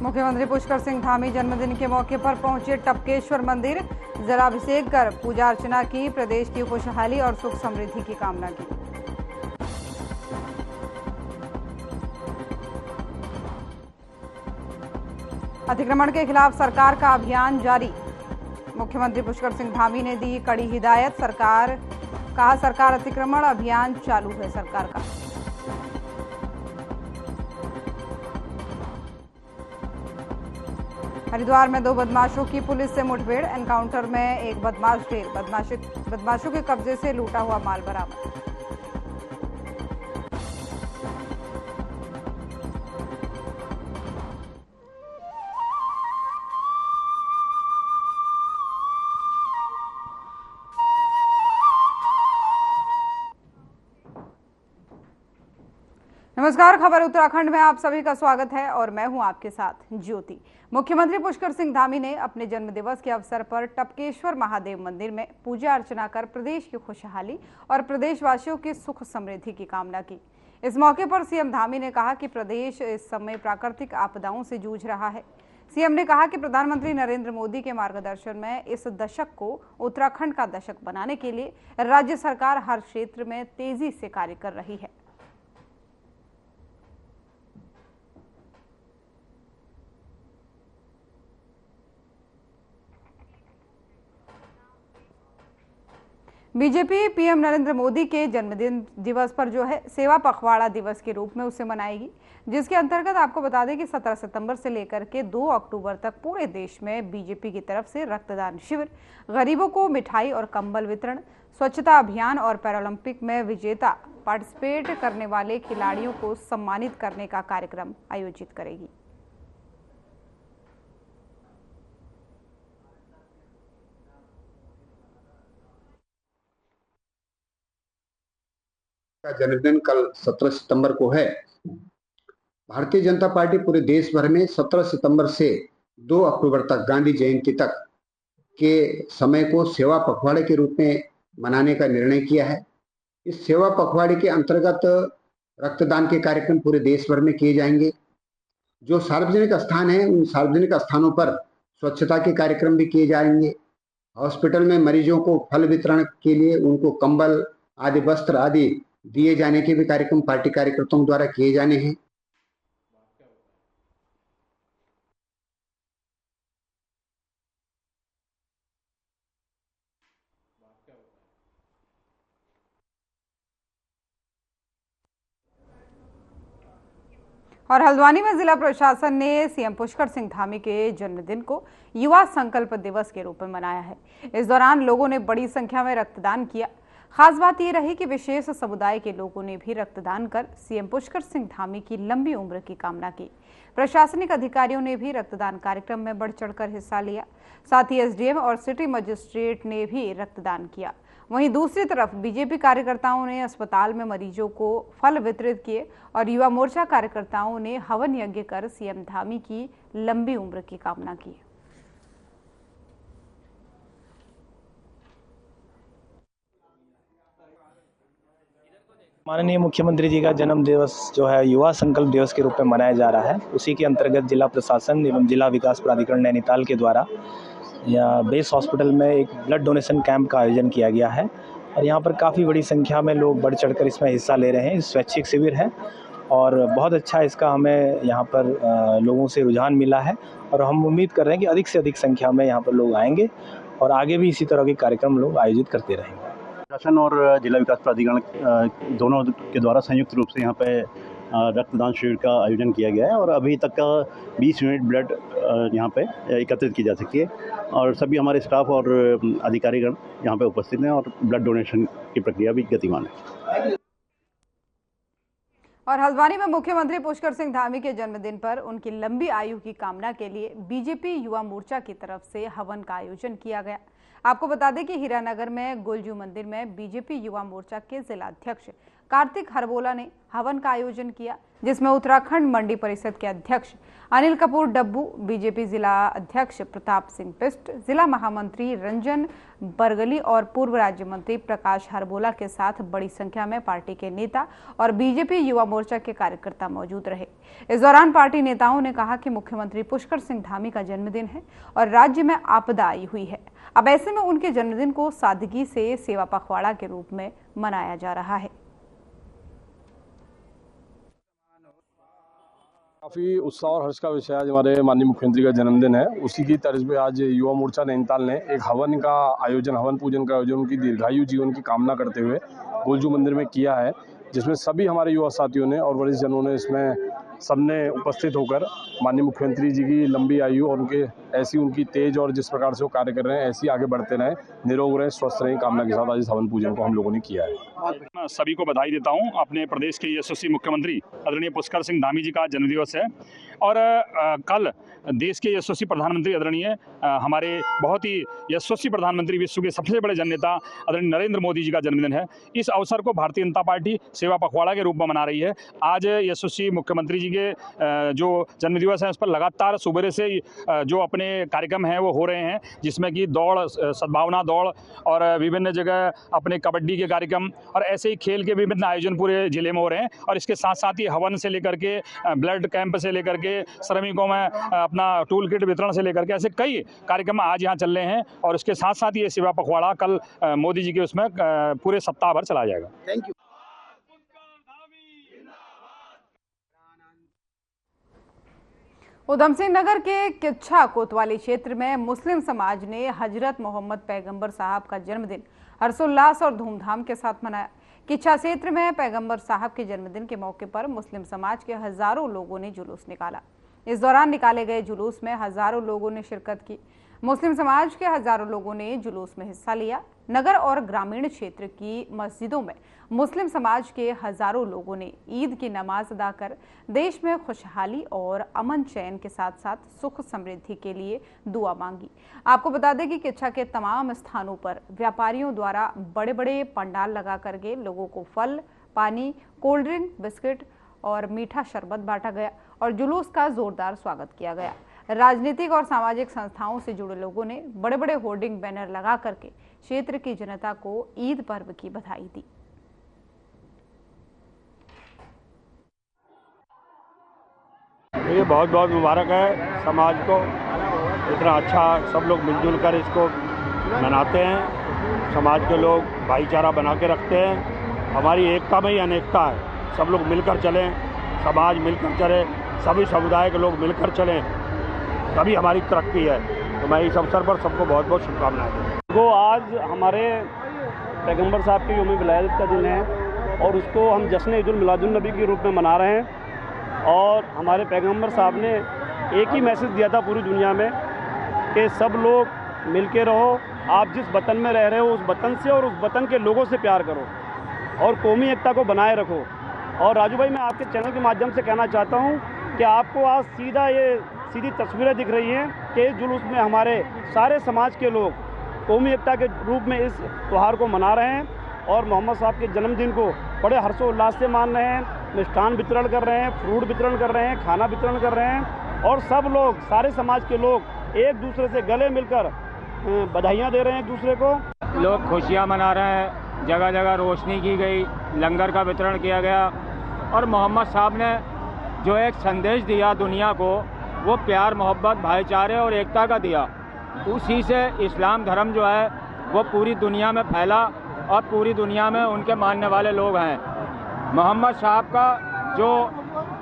मुख्यमंत्री पुष्कर सिंह धामी जन्मदिन के मौके पर पहुंचे टपकेश्वर मंदिर, जलाभिषेक कर पूजा अर्चना की, प्रदेश की खुशहाली और सुख समृद्धि की कामना की। अतिक्रमण के खिलाफ सरकार का अभियान जारी, मुख्यमंत्री पुष्कर सिंह धामी ने दी कड़ी हिदायत। सरकार अतिक्रमण अभियान चालू है सरकार का। हरिद्वार में 2 बदमाशों की पुलिस से मुठभेड़, एनकाउंटर में एक बदमाश ढेर, बदमाशों के कब्जे से लूटा हुआ माल बरामद। नमस्कार, खबर उत्तराखंड में आप सभी का स्वागत है और मैं हूं आपके साथ ज्योति। मुख्यमंत्री पुष्कर सिंह धामी ने अपने जन्मदिवस के अवसर पर टपकेश्वर महादेव मंदिर में पूजा अर्चना कर प्रदेश की खुशहाली और प्रदेशवासियों की सुख समृद्धि की कामना की। इस मौके पर सीएम धामी ने कहा कि प्रदेश इस समय प्राकृतिक आपदाओं से जूझ रहा है। सीएम ने कहा कि प्रधानमंत्री नरेंद्र मोदी के मार्गदर्शन में इस दशक को उत्तराखंड का दशक बनाने के लिए राज्य सरकार हर क्षेत्र में तेजी से कार्य कर रही है। बीजेपी पीएम नरेंद्र मोदी के जन्मदिन दिवस पर जो है सेवा पखवाड़ा दिवस के रूप में उसे मनाएगी, जिसके अंतर्गत आपको बता दें कि 17 सितंबर से लेकर के 2 अक्टूबर तक पूरे देश में बीजेपी की तरफ से रक्तदान शिविर, गरीबों को मिठाई और कंबल वितरण, स्वच्छता अभियान और पैरालंपिक में विजेता पार्टिसिपेट करने वाले खिलाड़ियों को सम्मानित करने का कार्यक्रम आयोजित करेगी। का जन्मदिन कल 17 सितंबर को है। भारतीय जनता पार्टी पूरे देश भर में 17 सितंबर से 2 अक्टूबर तक गांधी जयंती तक के समय को सेवा पखवाड़े के रूप में मनाने का निर्णय किया है। इस सेवा पखवाड़े के अंतर्गत रक्तदान के कार्यक्रम पूरे देश भर में किए जाएंगे। जो सार्वजनिक स्थान है उन सार्वजनिक स्थानों पर स्वच्छता के कार्यक्रम भी किए जाएंगे। हॉस्पिटल में मरीजों को फल वितरण के लिए उनको कंबल आदि वस्त्र आदि दिए जाने के भी कार्यक्रम पार्टी कार्यकर्ताओं द्वारा किए जाने हैं। और हल्द्वानी में जिला प्रशासन ने सीएम पुष्कर सिंह धामी के जन्मदिन को युवा संकल्प दिवस के रूप में मनाया है। इस दौरान लोगों ने बड़ी संख्या में रक्तदान किया। खास बात यह रही कि विशेष समुदाय के लोगों ने भी रक्तदान कर सीएम पुष्कर सिंह धामी की लंबी उम्र की कामना की। प्रशासनिक अधिकारियों ने भी रक्तदान कार्यक्रम में बढ़ चढ़कर हिस्सा लिया। साथ ही एसडीएम और सिटी मजिस्ट्रेट ने भी रक्तदान किया। वहीं दूसरी तरफ बीजेपी कार्यकर्ताओं ने अस्पताल में मरीजों को फल वितरित किए और युवा मोर्चा कार्यकर्ताओं ने हवन यज्ञ कर सीएम धामी की लंबी उम्र की कामना की। माननीय मुख्यमंत्री जी का जन्म दिवस जो है युवा संकल्प दिवस के रूप में मनाया जा रहा है। उसी के अंतर्गत जिला प्रशासन एवं जिला विकास प्राधिकरण नैनीताल के द्वारा बेस हॉस्पिटल में एक ब्लड डोनेशन कैंप का आयोजन किया गया है और यहाँ पर काफ़ी बड़ी संख्या में लोग बढ़ चढ़कर इसमें हिस्सा ले रहे हैं। स्वैच्छिक शिविर है और बहुत अच्छा इसका हमें यहाँ पर लोगों से रुझान मिला है और हम उम्मीद कर रहे हैं कि अधिक से अधिक संख्या में यहाँ पर लोग आएंगे और आगे भी इसी तरह के कार्यक्रम लोग आयोजित करते रहेंगे। प्रशासन और जिला विकास प्राधिकरण दोनों के द्वारा संयुक्त रूप से यहाँ पे रक्तदान शिविर का आयोजन किया गया है और अभी तक का 20 यूनिट ब्लड यहाँ पे एकत्रित की जा सकती है और सभी हमारे स्टाफ और अधिकारीगण यहाँ पे उपस्थित हैं और ब्लड डोनेशन की प्रक्रिया भी गतिमान है। और हल्द्वानी में मुख्यमंत्री पुष्कर सिंह धामी के जन्मदिन पर उनकी लंबी आयु की कामना के लिए बीजेपी युवा मोर्चा की तरफ से हवन का आयोजन किया गया। आपको बता दें कि हीरानगर में गुलजू मंदिर में बीजेपी युवा मोर्चा के जिला अध्यक्ष कार्तिक हरबोला ने हवन का आयोजन किया, जिसमें उत्तराखंड मंडी परिषद के अध्यक्ष अनिल कपूर डब्बू, बीजेपी जिला अध्यक्ष प्रताप सिंह बिष्ट, जिला महामंत्री रंजन बरगली और पूर्व राज्य मंत्री प्रकाश हरबोला के साथ बड़ी संख्या में पार्टी के नेता और बीजेपी युवा मोर्चा के कार्यकर्ता मौजूद रहे। इस दौरान पार्टी नेताओं ने कहा कि मुख्यमंत्री पुष्कर सिंह धामी का जन्मदिन है और राज्य में आपदा आई हुई है। अब ऐसे में उनके जन्मदिन को सादगी से सेवा पखवाड़ा के रूप में मनाया जा रहा है। काफ़ी उत्साह और हर्ष का विषय आज हमारे माननीय मुख्यमंत्री का जन्मदिन है। उसी की तर्ज पे आज युवा मोर्चा नैनीताल ने एक हवन पूजन का आयोजन उनकी दीर्घायु जीवन की कामना करते हुए गोलजू मंदिर में किया है, जिसमें सभी हमारे युवा साथियों ने और वरिष्ठ जनों ने इसमें सबने उपस्थित होकर माननीय मुख्यमंत्री जी की लंबी आयु और उनकी तेज और जिस प्रकार से वो कार्य कर रहे हैं ऐसे ही आगे बढ़ते रहें, निरोग रहें, स्वस्थ रहें कामना के साथ आज इस हवन पूजन को हम लोगों ने किया है। मैं सभी को बधाई देता हूं। अपने प्रदेश के यशस्वी मुख्यमंत्री आदरणीय पुष्कर सिंह धामी जी का जन्मदिवस है और कल देश के यशस्वी प्रधानमंत्री आदरणीय हमारे बहुत ही यशस्वी प्रधानमंत्री, विश्व के सबसे बड़े जननेता आदरणीय नरेंद्र मोदी जी का जन्मदिन है। इस अवसर को भारतीय जनता पार्टी सेवा पखवाड़ा के रूप में मना रही है। आज यशस्वी मुख्यमंत्री जी के जो जन्मदिवस है उस पर लगातार सुबह से जो अपने कार्यक्रम हैं वो हो रहे हैं, जिसमें कि दौड़, सद्भावना दौड़ और विभिन्न जगह अपने कबड्डी के कार्यक्रम और ऐसे ही खेल के विभिन्न आयोजन पूरे जिले में हो रहे हैं। और इसके साथ साथ ही हवन से लेकर के ब्लड कैंप से लेकर के श्रमिकों में अपना टूल किट वितरण से लेकर के ऐसे कई कार्यक्रम आज यहाँ चल रहे हैं। और इसके साथ साथ ये सेवा पखवाड़ा कल मोदी जी के उसमें पूरे सप्ताह भर चला जाएगा। Thank you. उधम सिंह नगर के किच्छा कोतवाली क्षेत्र में मुस्लिम समाज ने हजरत मोहम्मद पैगंबर साहब का जन्मदिन हर्षोल्लास और धूमधाम के साथ मनाया। किच्छा क्षेत्र में पैगंबर साहब के जन्मदिन के मौके पर मुस्लिम समाज के हजारों लोगों ने जुलूस निकाला। इस दौरान निकाले गए जुलूस में हजारों लोगों ने शिरकत की। मुस्लिम समाज के हजारों लोगों ने जुलूस में हिस्सा लिया। नगर और ग्रामीण क्षेत्र की मस्जिदों में मुस्लिम समाज के हजारों लोगों ने ईद की नमाज अदा कर देश में खुशहाली और अमन चैन के साथ साथ सुख समृद्धि के लिए दुआ मांगी। आपको बता दें कि किच्छा के तमाम स्थानों पर व्यापारियों द्वारा बड़े बड़े पंडाल लगा करके लोगों को फल, पानी, कोल्ड ड्रिंक, बिस्किट और मीठा शरबत बांटा गया और जुलूस का जोरदार स्वागत किया गया। राजनीतिक और सामाजिक संस्थाओं से जुड़े लोगों ने बड़े बड़े होर्डिंग बैनर लगा करके क्षेत्र की जनता को ईद पर्व की बधाई दी। ये बहुत बहुत मुबारक है समाज को, इतना अच्छा सब लोग मिलजुल कर इसको मनाते हैं। समाज के लोग भाईचारा बना के रखते हैं। हमारी एकता में ही अनेकता है। सब लोग मिलकर चलें, समाज मिलकर चले, सभी समुदाय के लोग मिलकर चलें, तभी हमारी तरक्की है। तो मैं इस अवसर पर सबको बहुत बहुत शुभकामनाएं दूँ। वो आज हमारे पैगंबर साहब की यौम विलादत का दिन है और उसको हम जश्न ईद उल मिलादुन नबी के रूप में मना रहे हैं। और हमारे पैगंबर साहब ने एक ही मैसेज दिया था पूरी दुनिया में कि सब लोग मिल के रहो, आप जिस वतन में रह रहे हो उस वतन से और उस वतन के लोगों से प्यार करो और कौमी एकता को बनाए रखो। और राजू भाई, मैं आपके चैनल के माध्यम से कहना चाहता हूँ कि आपको आज सीधी तस्वीरें दिख रही हैं कि इस जुलूस में हमारे सारे समाज के लोग कौमी एकता के रूप में इस त्यौहार को मना रहे हैं और मोहम्मद साहब के जन्मदिन को बड़े हर्षोल्लास से मान रहे हैं। मिष्ठान वितरण कर रहे हैं, फ्रूट वितरण कर रहे हैं, खाना वितरण कर रहे हैं और सब लोग, सारे समाज के लोग एक दूसरे से गले मिलकर बधाइयाँ दे रहे हैं एक दूसरे को। लोग खुशियाँ मना रहे हैं, जगह जगह रोशनी की गई, लंगर का वितरण किया गया और मोहम्मद साहब ने जो एक संदेश दिया दुनिया को, वो प्यार, मोहब्बत, भाईचारे और एकता का दिया। उसी से इस्लाम धर्म जो है वो पूरी दुनिया में फैला और पूरी दुनिया में उनके मानने वाले लोग हैं। मोहम्मद साहब का जो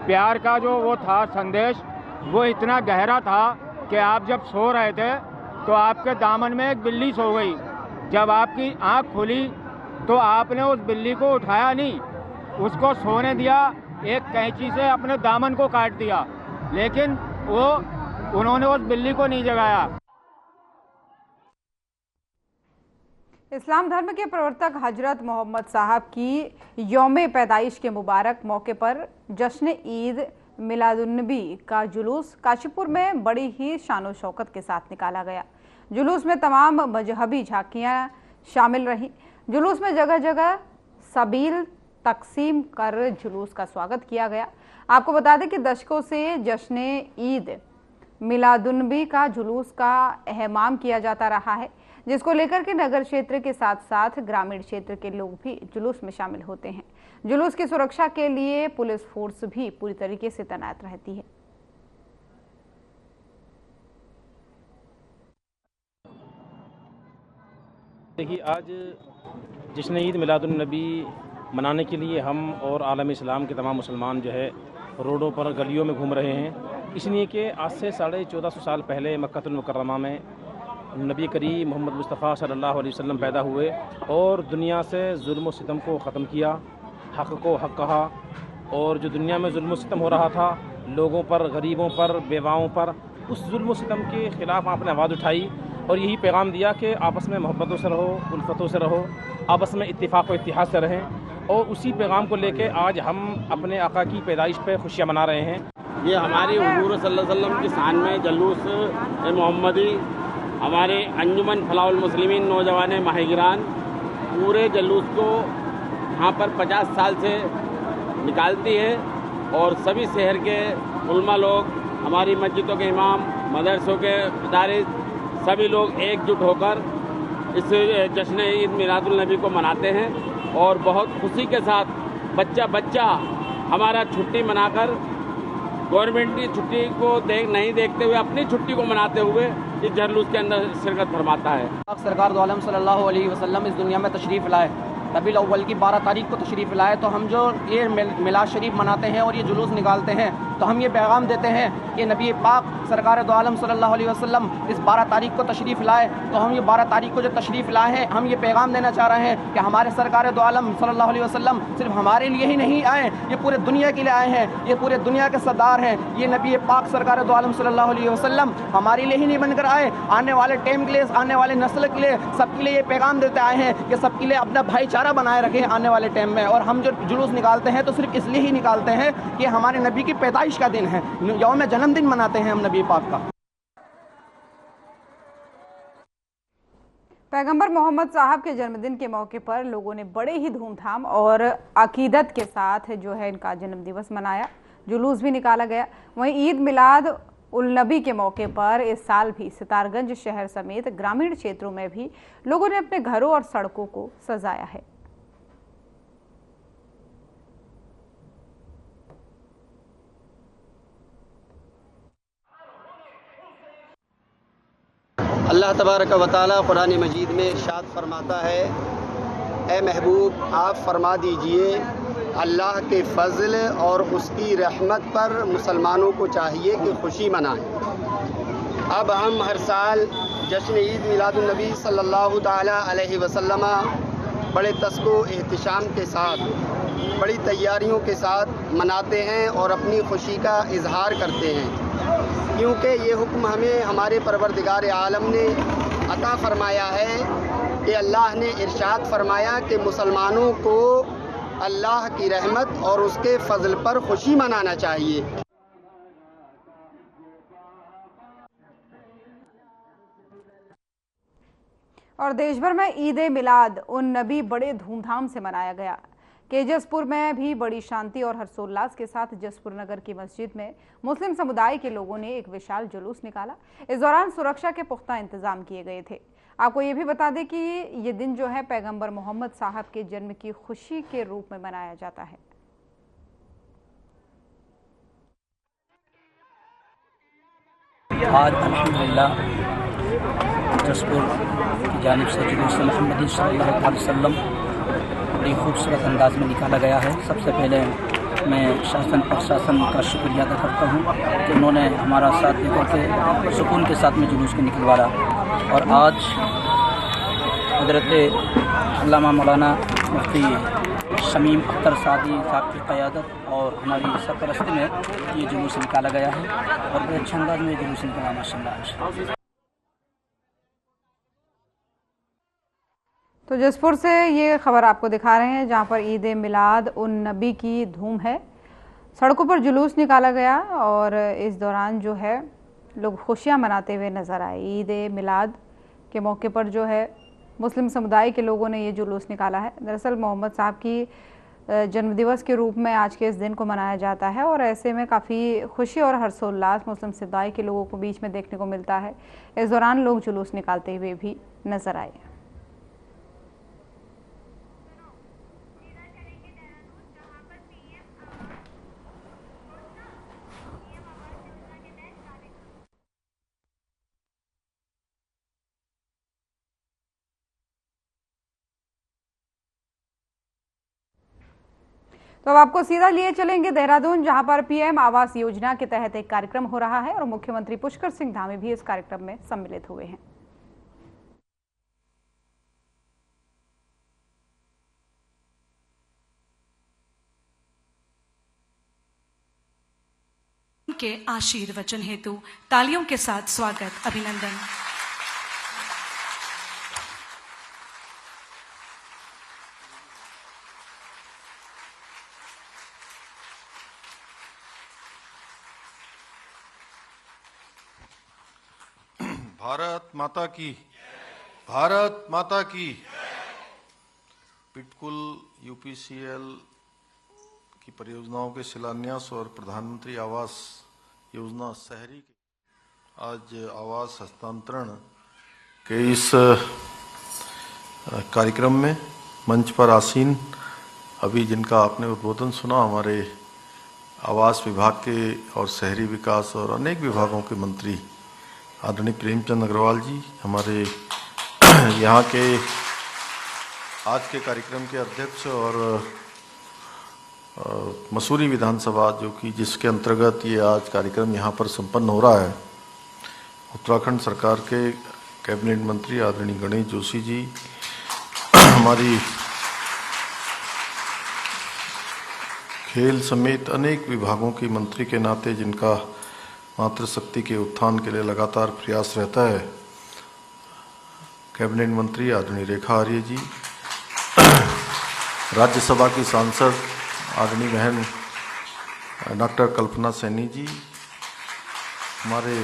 प्यार का जो वो था संदेश, वो इतना गहरा था कि आप जब सो रहे थे तो आपके दामन में एक बिल्ली सो गई। जब आपकी आँख खुली तो आपने उस बिल्ली को उठाया नहीं, उसको सोने दिया, एक कैंची से अपने दामन को काट दिया, लेकिन उन्होंने उस बिल्ली को नहीं जगाया। इस्लाम धर्म के प्रवर्तक हजरत मोहम्मद साहब की यौम पैदाइश के मुबारक मौके पर जश्न ईद मिलादुन्नबी का जुलूस काशीपुर में बड़ी ही शानो शौकत के साथ निकाला गया। जुलूस में तमाम मजहबी झांकियां शामिल रहीं। जुलूस में जगह जगह सबील, तकसीम कर जुलूस का स्वागत किया गया। आपको बता दें कि दशकों से जश्न ईद मिलादुन्नबी का जुलूस का एहतमाम किया जाता रहा है, जिसको लेकर के नगर क्षेत्र के साथ साथ ग्रामीण क्षेत्र के लोग भी जुलूस में शामिल होते हैं। जुलूस की सुरक्षा के लिए पुलिस फोर्स भी पूरी तरीके से तैनात रहती है। देखिए, आज जश्न ईद मिलादुन्नबी मनाने के लिए हम और आलम इस्लाम के तमाम मुसलमान जो है रोडों पर गलियों में घूम रहे हैं, इसलिए कि आज से 1450 साल पहले मक्कातुल मुकर्रमा में नबी करीम मोहम्मद मुस्तफ़ा सल्लल्लाहु अलैहि वसल्लम पैदा हुए और दुनिया से जुल्म व सितम को ख़त्म किया, हक़ को हक़ कहा। और जो दुनिया में जुल्म व सितम हो रहा था लोगों पर, गरीबों पर, बेवाओं पर, उस जुल्म व सितम के ख़िलाफ़ आपने आवाज़ उठाई और यही पैगाम दिया कि आपस में मोहब्बतों से रहो, उल्फतों से रहो, आपस में इत्तिफ़ाक़ व इत्तिहाद से रहें। और उसी पैगाम को लेके आज हम अपने आका की पैदाइश पे खुशियाँ मना रहे हैं। ये हमारे हुज़ूर सल्लल्लाहु अलैहि वसल्लम की शान में जलूस मोहम्मदी, हमारे अंजुमन फलाहुल मुस्लिमीन नौजवान माहिरान पूरे जलूस को यहाँ पर 50 साल से निकालती है और सभी शहर के उलमा लोग, हमारी मस्जिदों के इमाम, मदरसों के इदारे, सभी लोग एकजुट होकर इस जश्न ईद मिलादुन्नबी को मनाते हैं और बहुत खुशी के साथ बच्चा बच्चा हमारा छुट्टी मनाकर गवर्नमेंट की छुट्टी को नहीं देखते हुए अपनी छुट्टी को मनाते हुए इस जुलूस के अंदर शिरकत फरमाता है। सरकार दो आलम सल्लल्लाहु अलैहि वसल्लम इस दुनिया में तशरीफ़ लाए, रबीउल अव्वल की 12 तारीख को तशरीफ़ लाए, तो हम जो ये मिलाद शरीफ मनाते हैं और ये जुलूस निकालते हैं तो हम ये पैगाम देते हैं कि नबी पाक सरकार दो आलम सल्लल्लाहु अलैहि वसल्लम इस 12 तारीख को तशरीफ़ लाए, तो हम ये 12 तारीख को जो तशरीफ़ लाए हैं हम ये पैगाम देना चाह रहे हैं कि हमारे सरकार दो आलम सल्लल्लाहु अलैहि वसल्लम सिर्फ हमारे लिए ही नहीं आए, ये पूरे दुनिया के लिए आए हैं, ये पूरे दुनिया के सरदार हैं। ये नबी पाक सरकार दो आलम सल्लल्लाहु अलैहि वसल्लम हमारे लिए ही नहीं बनकर आए, आने वाले टाइम के लिए, आने वाले नस्ल के लिए, सबके लिए ये पैगाम देते आए हैं कि सबके लिए अपना भाईचारा बनाए रखें आने वाले टाइम में। और हम जो जुलूस निकालते हैं तो सिर्फ इसलिए ही निकालते हैं कि हमारे नबी की पैदाइश का दिन है, यौम जन्मदिन मनाते हैं हम नबी पाक का। पैगंबर मोहम्मद साहब के जन्मदिन के मौके पर लोगों ने बड़े ही धूमधाम और अकीदत के साथ जो है इनका जन्म दिवस मनाया, जुलूस भी निकाला गया। वहीं ईद मिलाद उल नबी के मौके पर इस साल भी सितारगंज शहर समेत ग्रामीण क्षेत्रों में भी लोगों ने अपने घरों और सड़कों को सजाया है। अल्लाह तबारक व तआला कुरान मजीद में इरशाद फरमाता है, ए महबूब आप फरमा दीजिए अल्लाह के फ़ज़ल और उसकी रहमत पर मुसलमानों को चाहिए कि खुशी मनाएं। अब हम हर साल जश्न ईद मिलादुन्नबी सल्लल्लाहु ताला अलैहि वसल्लम बड़े तस्को एहतिशाम के साथ, बड़ी तैयारियों के साथ मनाते हैं और अपनी खुशी का इजहार करते हैं, क्योंकि ये हुक्म हमें हमारे परवरदिगार आलम ने अता फरमाया है कि अल्लाह ने इरशाद फरमाया कि मुसलमानों को अल्लाह की रहमत और उसके फ़ज़ल पर खुशी मनाना चाहिए। और देश भर में ईद मिलाद उन नबी बड़े धूमधाम से मनाया गया। केजसपुर में भी बड़ी शांति और हर्षोल्लास के साथ जसपुर नगर की मस्जिद में मुस्लिम समुदाय के लोगों ने एक विशाल जुलूस निकाला। इस दौरान सुरक्षा के पुख्ता इंतजाम किए गए थे। आपको ये भी बता दें कि ये दिन जो है पैगंबर मोहम्मद साहब के जन्म की खुशी के रूप में मनाया जाता है। आज अल्हम्दुलिल्लाह जसपुर की जानिब से जुलूस मोहम्मदी सल्लल्लाहु अलैहि वसल्लम बड़ी खूबसूरत अंदाज में निकाला गया है। सबसे पहले मैं शासन प्रशासन का शुक्रिया अदा करता हूँ कि उन्होंने हमारा साथ देकर के सुकून के साथ में जुलूस को निकलवाया। और आज हज़रत अल्लामा मौलाना मुफ्ती शमीम अख्तर सादी साहब की क़यादत और हमारी सरपरस्ती में ये जुलूस निकाला गया है और बड़े अच्छे अंदाज में जुलूस निकला माशाअल्लाह। तो जसपुर से ये खबर आपको दिखा रहे हैं जहां पर ईद मिलाद उन नबी की धूम है। सड़कों पर जुलूस निकाला गया और इस दौरान जो है लोग खुशियां मनाते हुए नज़र आए। ईद मिलाद के मौके पर जो है मुस्लिम समुदाय के लोगों ने ये जुलूस निकाला है। दरअसल मोहम्मद साहब की जन्मदिवस के रूप में आज के इस दिन को मनाया जाता है और ऐसे में काफ़ी खुशी और हर्षोल्लास मुस्लिम समुदाय के लोगों को बीच में देखने को मिलता है। इस दौरान लोग जुलूस निकालते हुए भी नजर आए। तो अब आपको सीधा लिए चलेंगे देहरादून, जहां पर पीएम आवास योजना के तहत एक कार्यक्रम हो रहा है और मुख्यमंत्री पुष्कर सिंह धामी भी इस कार्यक्रम में सम्मिलित हुए हैं। के आशीर्वचन हेतु तालियों के साथ स्वागत, अभिनंदन। भारत माता की, भारत माता की। पिटकुल यूपीसीएल की परियोजनाओं के शिलान्यास और प्रधानमंत्री आवास योजना शहरी के आज आवास हस्तांतरण के इस कार्यक्रम में मंच पर आसीन अभी जिनका आपने उद्बोधन सुना, हमारे आवास विभाग के और शहरी विकास और अनेक विभागों के मंत्री आदरणीय प्रेमचंद अग्रवाल जी, हमारे यहाँ के आज के कार्यक्रम के अध्यक्ष और मसूरी विधानसभा जो कि जिसके अंतर्गत ये आज कार्यक्रम यहाँ पर संपन्न हो रहा है, उत्तराखंड सरकार के कैबिनेट मंत्री आदरणीय गणेश जोशी जी, हमारी खेल समेत अनेक विभागों की मंत्री के नाते जिनका मातृशक्ति के उत्थान के लिए लगातार प्रयास रहता है, कैबिनेट मंत्री आदरणीय रेखा आर्य जी, राज्यसभा की सांसद आदरणीय बहन डॉक्टर कल्पना सैनी जी, हमारे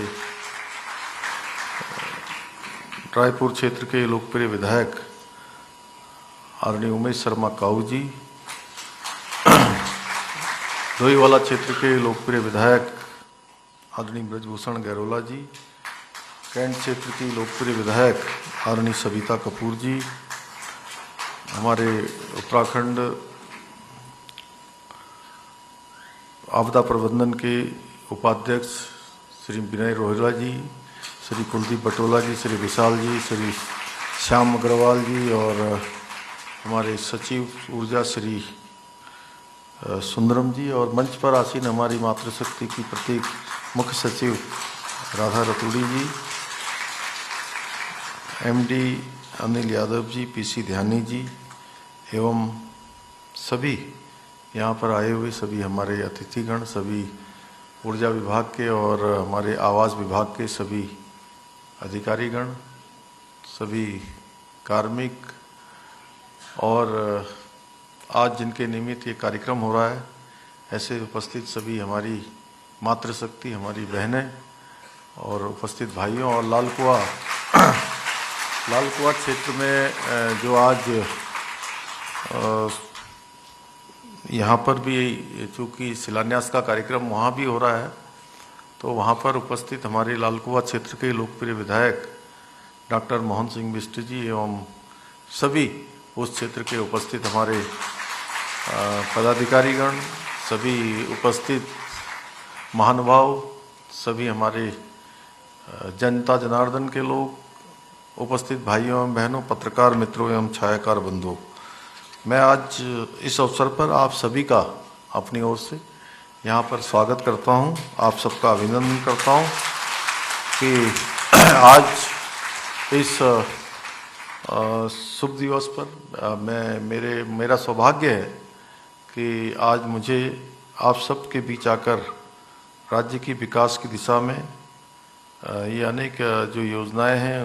रायपुर क्षेत्र के लोकप्रिय विधायक आदरणीय उमेश शर्मा काऊ जी, दोईवाला क्षेत्र के लोकप्रिय विधायक आदरणीय ब्रजभूषण गैरोला जी, कैंट क्षेत्र की लोकप्रिय विधायक आदरणीय सविता कपूर जी, हमारे उत्तराखंड आपदा प्रबंधन के उपाध्यक्ष श्री विनय रोहिला जी, श्री कुलदीप बटोला जी, श्री विशाल जी, श्री श्याम अग्रवाल जी और हमारे सचिव ऊर्जा श्री सुंदरम जी और मंच पर आसीन हमारी मातृशक्ति की प्रतीक मुख्य सचिव राधा रतूड़ी जी, एमडी अनिल यादव जी, पीसी ध्यानी जी एवं सभी यहाँ पर आए हुए सभी हमारे अतिथिगण, सभी ऊर्जा विभाग के और हमारे आवास विभाग के सभी अधिकारीगण, सभी कार्मिक और आज जिनके निमित्त ये कार्यक्रम हो रहा है, ऐसे उपस्थित सभी हमारी मातृशक्ति, हमारी बहनें और उपस्थित भाइयों और लालकुआ क्षेत्र में जो आज यहाँ पर भी चूँकि शिलान्यास का कार्यक्रम वहाँ भी हो रहा है, तो वहाँ पर उपस्थित हमारे लालकुआ क्षेत्र के लोकप्रिय विधायक डॉक्टर मोहन सिंह बिष्ट जी एवं सभी उस क्षेत्र के उपस्थित हमारे पदाधिकारीगण, सभी उपस्थित महानुभाव, सभी हमारे जनता जनार्दन के लोग, उपस्थित भाइयों एवं बहनों, पत्रकार मित्रों एवं छायाकार बंधुओं, मैं आज इस अवसर पर आप सभी का अपनी ओर से यहाँ पर स्वागत करता हूँ, आप सबका अभिनंदन करता हूँ कि आज इस शुभ दिवस पर मेरा सौभाग्य है कि आज मुझे आप सब के बीच आकर राज्य की विकास की दिशा में ये अनेक जो योजनाएं हैं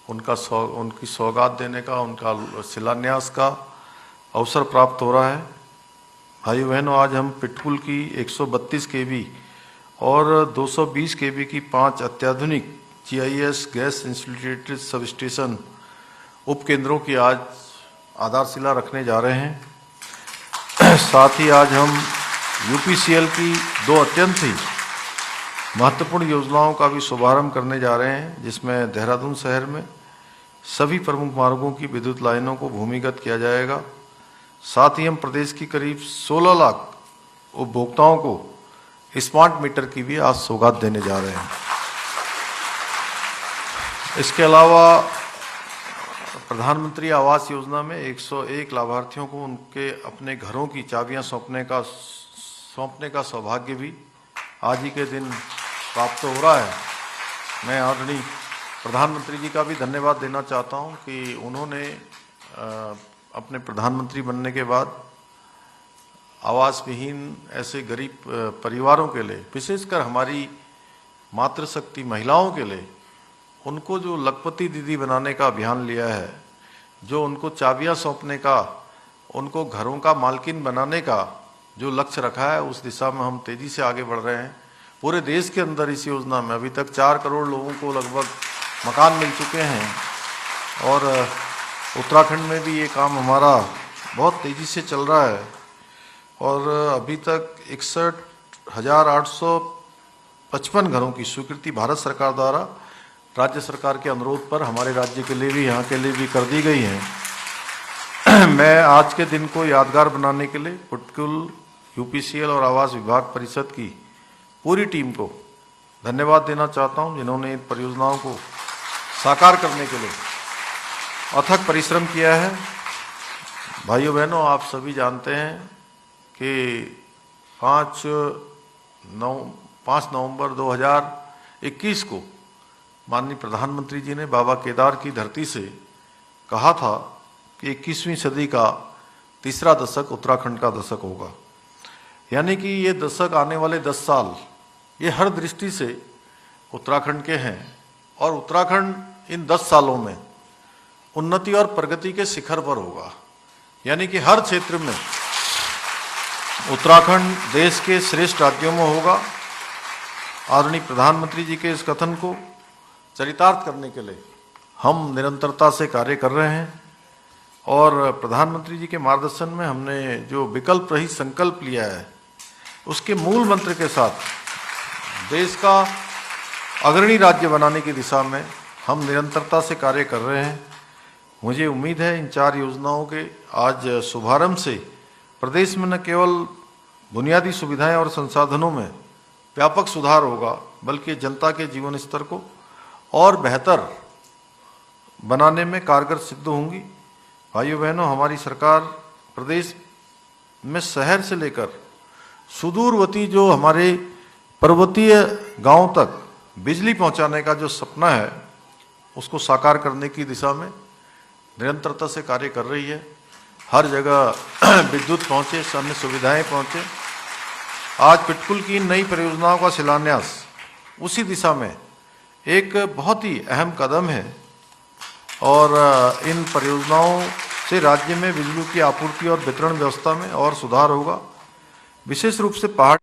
उनकी सौगात देने का, उनका शिलान्यास का अवसर प्राप्त हो रहा है। भाई बहनों, आज हम पिटकुल की 132 केवी और 220 केवी की 5 अत्याधुनिक GIS gas insulated sub station उपकेंद्रों की आज आधारशिला रखने जा रहे हैं। साथ ही आज हम यूपीसीएल की 2 अत्यंत ही महत्वपूर्ण योजनाओं का भी शुभारंभ करने जा रहे हैं, जिसमें देहरादून शहर में सभी प्रमुख मार्गों की विद्युत लाइनों को भूमिगत किया जाएगा। साथ ही हम प्रदेश की करीब 16 लाख उपभोक्ताओं को स्मार्ट मीटर की भी आज सौगात देने जा रहे हैं। इसके अलावा प्रधानमंत्री आवास योजना में 101 लाभार्थियों को उनके अपने घरों की चाबियां सौंपने का सौभाग्य भी आज ही के दिन प्राप्त हो रहा है। मैं आदरणीय प्रधानमंत्री जी का भी धन्यवाद देना चाहता हूं कि उन्होंने अपने प्रधानमंत्री बनने के बाद आवास विहीन ऐसे गरीब परिवारों के लिए, विशेषकर हमारी मातृशक्ति महिलाओं के लिए, उनको जो लखपति दीदी बनाने का अभियान लिया है, जो उनको चाबियां सौंपने का, उनको घरों का मालकिन बनाने का जो लक्ष्य रखा है, उस दिशा में हम तेजी से आगे बढ़ रहे हैं। पूरे देश के अंदर इस योजना में अभी तक 4 करोड़ लोगों को लगभग मकान मिल चुके हैं और उत्तराखंड में भी ये काम हमारा बहुत तेजी से चल रहा है और अभी तक 61,855 घरों की स्वीकृति भारत सरकार द्वारा राज्य सरकार के अनुरोध पर हमारे राज्य के लिए भी, यहाँ के लिए भी कर दी गई है। मैं आज के दिन को यादगार बनाने के लिए पुटकुल, यूपीसीएल और आवास विभाग परिषद की पूरी टीम को धन्यवाद देना चाहता हूँ, जिन्होंने इन परियोजनाओं को साकार करने के लिए अथक परिश्रम किया है। भाइयों बहनों, आप सभी जानते हैं कि 5 नवंबर 2021 को माननीय प्रधानमंत्री जी ने बाबा केदार की धरती से कहा था कि 21वीं सदी का तीसरा दशक उत्तराखंड का दशक होगा। यानी कि ये दशक, आने वाले 10 साल, ये हर दृष्टि से उत्तराखंड के हैं और उत्तराखंड इन 10 सालों में उन्नति और प्रगति के शिखर पर होगा। यानी कि हर क्षेत्र में उत्तराखंड देश के श्रेष्ठ राज्यों में होगा। आदरणीय प्रधानमंत्री जी के इस कथन को चरितार्थ करने के लिए हम निरंतरता से कार्य कर रहे हैं और प्रधानमंत्री जी के मार्गदर्शन में हमने जो विकल्प रहित संकल्प लिया है, उसके मूल मंत्र के साथ देश का अग्रणी राज्य बनाने की दिशा में हम निरंतरता से कार्य कर रहे हैं। मुझे उम्मीद है इन 4 योजनाओं के आज शुभारंभ से प्रदेश में न केवल बुनियादी सुविधाएं और संसाधनों में व्यापक सुधार होगा, बल्कि जनता के जीवन स्तर को और बेहतर बनाने में कारगर सिद्ध होंगी। भाइयों बहनों, हमारी सरकार प्रदेश में शहर से लेकर सुदूरवर्ती जो हमारे पर्वतीय गांवों तक बिजली पहुंचाने का जो सपना है, उसको साकार करने की दिशा में निरंतरता से कार्य कर रही है। हर जगह विद्युत पहुंचे, अन्य सुविधाएं पहुंचे। आज पिटकुल की नई परियोजनाओं का शिलान्यास उसी दिशा में एक बहुत ही अहम कदम है और इन परियोजनाओं से राज्य में बिजली की आपूर्ति और वितरण व्यवस्था में और सुधार होगा। विशेष रूप से पहाड़।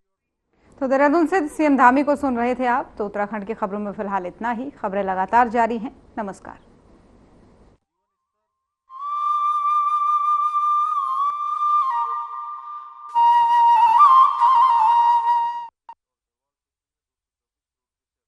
तो देहरादून से सीएम धामी को सुन रहे थे आप। तो उत्तराखंड की खबरों में फिलहाल इतना ही। खबरें लगातार जारी हैं। नमस्कार।